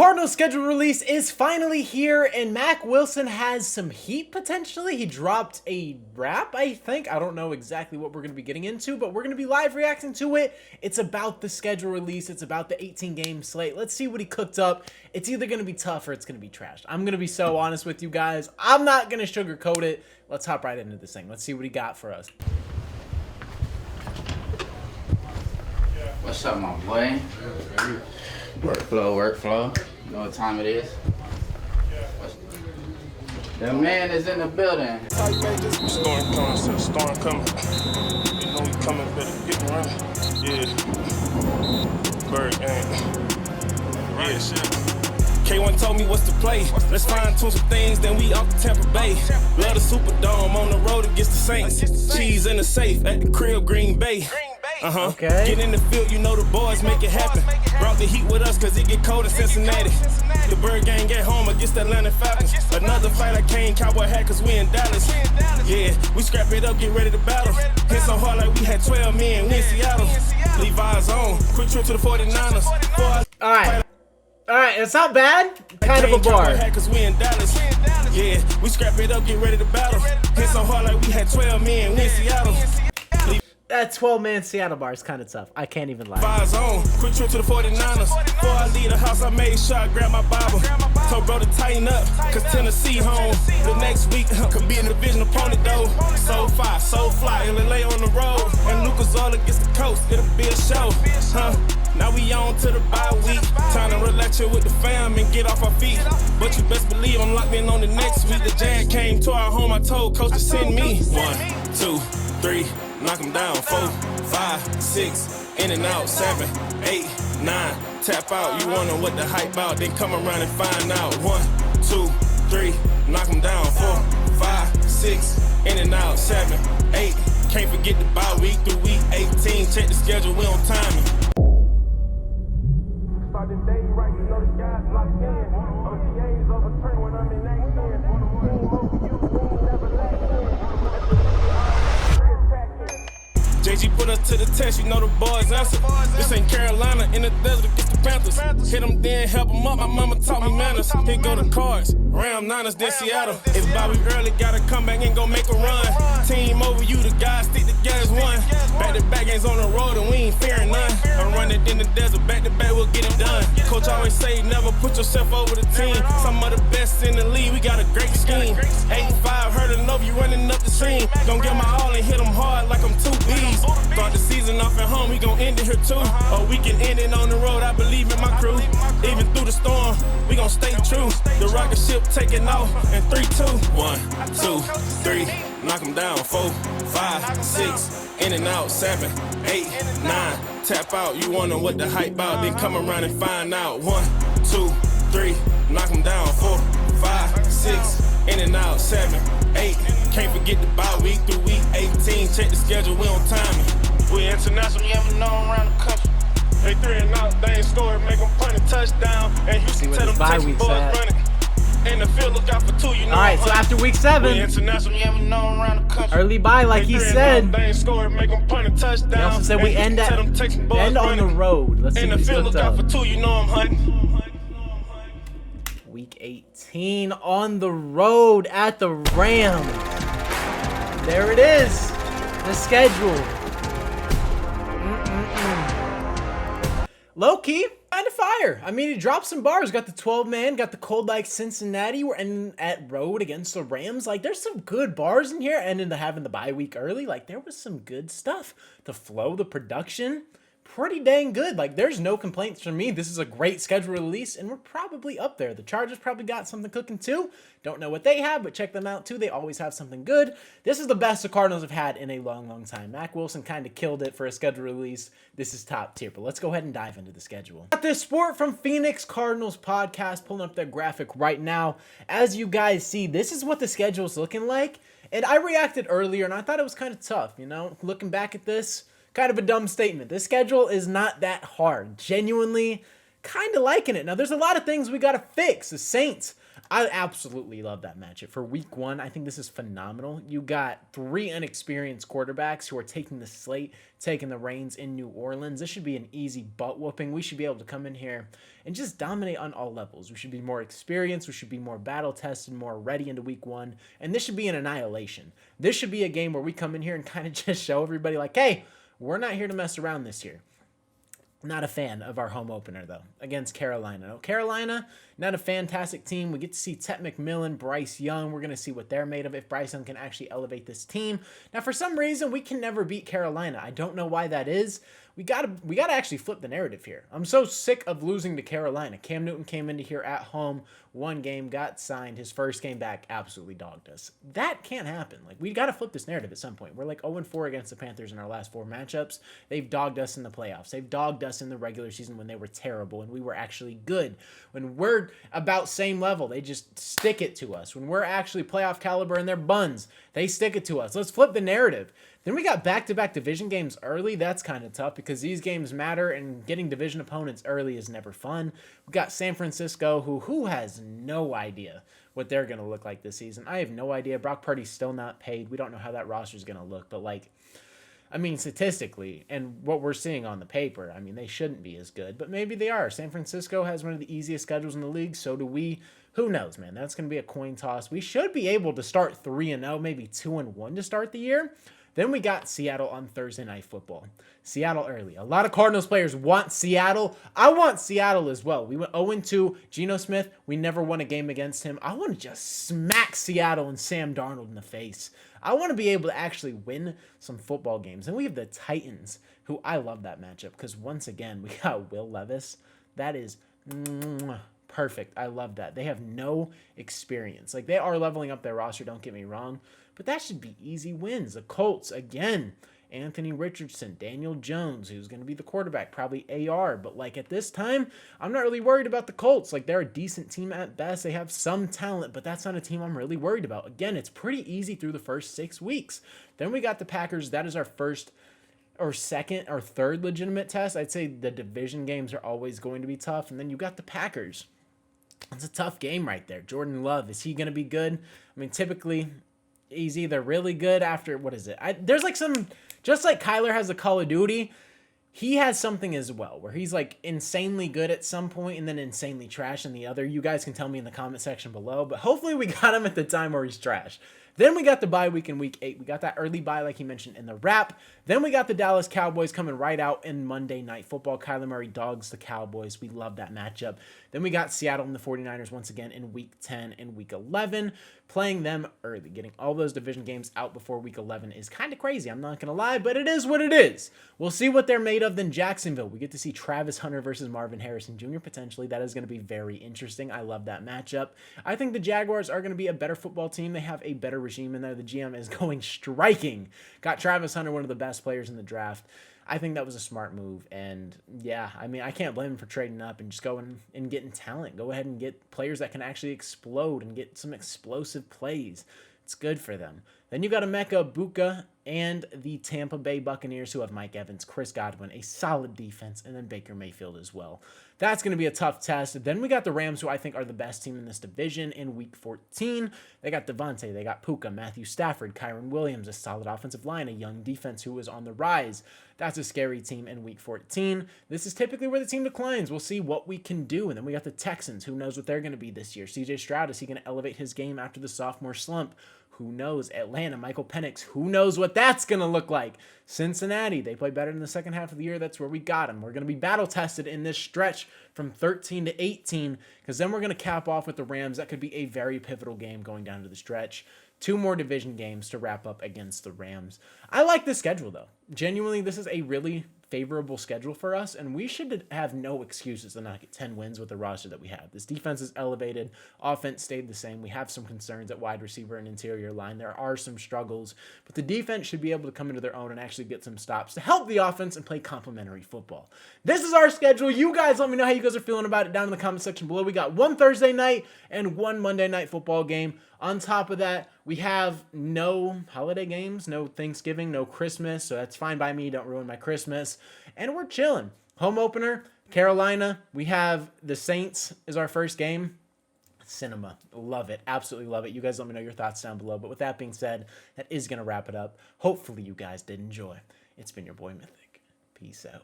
Cardinals schedule release is finally here, and Mack Wilson has some heat potentially. He dropped a rap, I think. I don't know exactly what we're going to be getting into, but we're going to be live reacting to it. It's about the schedule release. It's about the 18-game slate. Let's see what he cooked up. It's either going to be tough or it's going to be trashed. I'm going to be so honest with you guys. I'm not going to sugarcoat it. Let's hop right into this thing. Let's see what he got for us. What's up, my boy? Workflow. You know what time it is? The man is in the building. Storm coming. You know we coming, better get around. Yeah. Bird gang. Yeah, shit. K1 told me what's the play. Let's fine tune some things, then we out to Tampa Bay. Love the Superdome on the road against the Saints. Cheese in the safe at the crib, Green Bay. Okay. Get in the field, you know the boys make it happen. Brought the heat with us cause it get cold in Cincinnati. The Bird gang get home against the Atlanta Falcons. Another fight I came, cowboy hat cause we in Dallas. Yeah, we scrap it up, get ready to battle. Hit so hard like we had 12 men, we in Seattle. Levi's on, quick trip to the 49ers. Alright, it's not bad. Kind of a bar. Cause we in Dallas. Yeah, we scrap it up, get ready to battle. Hit so hard like we had 12 men, we in Seattle. That 12-man Seattle bar is kind of tough. I can't even lie. Levi's on, quick trip to the 49ers. Before I leave the house, I made sure I grabbed my Bible. Told bro to tighten up, cause Tennessee home. The next week, could be a division opponent though. So fly, LA on the road. And Lucas all against the coast, it'll be a show. Now we on to the bye week. Time to relax here with the fam and get off our feet. But you best believe I'm locked in on the next week. The Jag came to our home, I told coach to send me 1, 2, 3. Knock him down, 4, 5, 6, in and out, 7, 8, 9, tap out. You wonder what the hype out, then come around and find out. 1, 2, 3, knock him down, 4, 5, 6, in and out, 7, 8. Can't forget the bye week through week 18. Check the schedule, we on timing. Start the day right, you know the guys locked in. OTAs overturned when I'm in JG put us to the test, you know the boys answer. This ain't Carolina, in the desert against the Panthers. Hit them then, help them up, my mama taught me manners. Here go the Cards, Ram Niners, then Seattle. If Bobby early gotta come back and go make a run. Team over you, the guys stick together as one. Back-to-back games on the road and we ain't fearing none. I run it in the desert, back-to-back, we'll get it done. Coach always say, never put yourself over the team. Some of the best in the league, we got a great scheme. 8-5, heard enough, you running up the seam. Gonna get my all and hit them hard like I'm 2 B's. Start the season off at home, we gon' end it here too. Or we can end it on the road, I believe in my crew. Even through the storm, we gon' stay true. The rocket ship taking off in 3, 2. 1, 2, 3, knock them down. 4, 5, 6, in and out. 7, 8, 9, tap out. You wonder what the hype out, then come around and find out. 1, 2, 3, knock them down. 4, 5, 6, in and out. 7, 8. Can't forget the bye week through week 18. Check the schedule, we on timing. We international, you ever known around the country. They 3 and out, they ain't scored, make them punt a touchdown. And Houston tell them Texas boys running. In the field, look out for 2, you know. Alright, so after week 7, we international, you ever known around the country. early bye, like he said. They ain't scored, make them punt a touchdown. He also said we end on the road. Let's see in what the he's field, look out for 2, you know I'm hunting. Week 18 on the road at the Rams. There it is, the schedule. Low-key, kind of fire. I mean, he dropped some bars. Got the 12-man, got the cold like Cincinnati. We're ending at road against the Rams. Like, there's some good bars in here. And into having the bye week early, like, there was some good stuff. The flow, the production, pretty dang good. Like, there's no complaints from me. This is a great schedule release, and we're probably up there. The Chargers probably got something cooking too. Don't know what they have, but check them out too. They always have something good. This is the best the Cardinals have had in a long, long time. Mack Wilson kind of killed it for a schedule release. This is top tier, but let's go ahead and dive into the schedule. Got this Sport from Phoenix Cardinals podcast, pulling up their graphic right now. As you guys see, this is what the schedule is looking like. And I reacted earlier, and I thought it was kind of tough, you know? Looking back at this, kind of a dumb statement. This schedule is not that hard. Genuinely kind of liking it. Now, there's a lot of things we got to fix. The Saints, I absolutely love that matchup. For week 1, I think this is phenomenal. You got 3 inexperienced quarterbacks who are taking the slate, taking the reins in New Orleans. This should be an easy butt whooping. We should be able to come in here and just dominate on all levels. We should be more experienced. We should be more battle tested, more ready into week 1. And this should be an annihilation. This should be a game where we come in here and kind of just show everybody like, hey, we're not here to mess around this year. Not a fan of our home opener, though, against Carolina. Carolina, not a fantastic team. We get to see Tet McMillan, Bryce Young. We're going to see what they're made of, if Bryce Young can actually elevate this team. Now, for some reason, we can never beat Carolina. I don't know why that is. We gotta actually flip the narrative here. I'm so sick of losing to Carolina. Cam Newton came into here at home, 1 game, got signed. His first game back, absolutely dogged us. That can't happen. Like, we got to flip this narrative at some point. We're like 0-4 against the Panthers in our last 4 matchups. They've dogged us in the playoffs. They've dogged us in the regular season when they were terrible and we were actually good. When we're about same level, they just stick it to us. When we're actually playoff caliber and they're buns, they stick it to us. Let's flip the narrative. Then we got back-to-back division games early. That's kind of tough because these games matter, and getting division opponents early is never fun. We got San Francisco, who has no idea what they're going to look like this season. I have no idea. Brock Purdy's still not paid. We don't know how that roster is going to look, but statistically, and what we're seeing on the paper, they shouldn't be as good, but maybe they are. San Francisco has one of the easiest schedules in the league, so do we. Who knows, man? That's going to be a coin toss. We should be able to start 3-0, maybe 2-1 to start the year. Then we got Seattle on Thursday Night Football. Seattle early. A lot of Cardinals players want Seattle. I want Seattle as well. We went 0-2. Geno Smith, we never won a game against him. I want to just smack Seattle and Sam Darnold in the face. I want to be able to actually win some football games. And we have the Titans, who I love that matchup because once again, we got Will Levis. That is perfect. I love that. They have no experience. Like, they are leveling up their roster, don't get me wrong, but that should be easy wins. The Colts, again, Anthony Richardson, Daniel Jones, who's going to be the quarterback, probably AR, but at this time, I'm not really worried about the Colts. They're a decent team at best. They have some talent, but that's not a team I'm really worried about. Again, it's pretty easy through the first 6 weeks. Then we got the Packers. That is our first or second or third legitimate test. I'd say the division games are always going to be tough, and then you got the Packers. It's a tough game right there. Jordan Love, is he going to be good? Typically, he's either really good after, what is it? There's some, just like Kyler has a Call of Duty, he has something as well, where he's insanely good at some point and then insanely trash in the other. You guys can tell me in the comment section below, but hopefully we got him at the time where he's trash. Then we got the bye week in week 8. We got that early bye like he mentioned in the wrap. Then we got the Dallas Cowboys coming right out in Monday Night Football. Kyler Murray dogs the Cowboys. We love that matchup. Then we got Seattle and the 49ers once again in week 10 and week 11. Playing them early. Getting all those division games out before week 11 is kind of crazy. I'm not going to lie, but it is what it is. We'll see what they're made of. Then Jacksonville. We get to see Travis Hunter versus Marvin Harrison Jr. potentially. That is going to be very interesting. I love that matchup. I think the Jaguars are going to be a better football team. They have a better regime in there. The GM is going striking. Got Travis Hunter, one of the best players in the draft. I think that was a smart move. And yeah, I can't blame him for trading up and just going and getting talent. Go ahead and get players that can actually explode and get some explosive plays. It's good for them. Then you got Emeka Buka and the Tampa Bay Buccaneers, who have Mike Evans, Chris Godwin, a solid defense, and then Baker Mayfield as well. That's going to be a tough test. Then we got the Rams, who I think are the best team in this division in week 14. They got Devontae, they got Puka, Matthew Stafford, Kyron Williams, a solid offensive line, a young defense who is on the rise. That's a scary team in week 14. This is typically where the team declines. We'll see what we can do. And then we got the Texans. Who knows what they're going to be this year? CJ Stroud, is he going to elevate his game after the sophomore slump? Who knows? Atlanta, Michael Penix, who knows what that's going to look like? Cincinnati, they play better in the second half of the year. That's where we got them. We're going to be battle tested in this stretch from 13 to 18, because then we're going to cap off with the Rams. That could be a very pivotal game going down to the stretch. 2 more division games to wrap up against the Rams. I like this schedule, though. Genuinely, this is a really favorable schedule for us, and we should have no excuses to not get 10 wins with the roster that we have. This defense is elevated. Offense stayed the same. We have some concerns at wide receiver and interior line. There are some struggles, but the defense should be able to come into their own and actually get some stops to help the offense and play complementary football. This is our schedule. You guys let me know how you guys are feeling about it down in the comment section below. We got 1 Thursday night and 1 Monday night football game. On top of that, we have no holiday games, no Thanksgiving, no Christmas, so that's fine by me. Don't ruin my Christmas. And we're chilling. Home opener, Carolina. We have the Saints is our first game. cinema. Love it. Absolutely love it. You guys let me know your thoughts down below. But with that being said, that is going to wrap it up. Hopefully you guys did enjoy. It's been your boy Mythic. Peace out.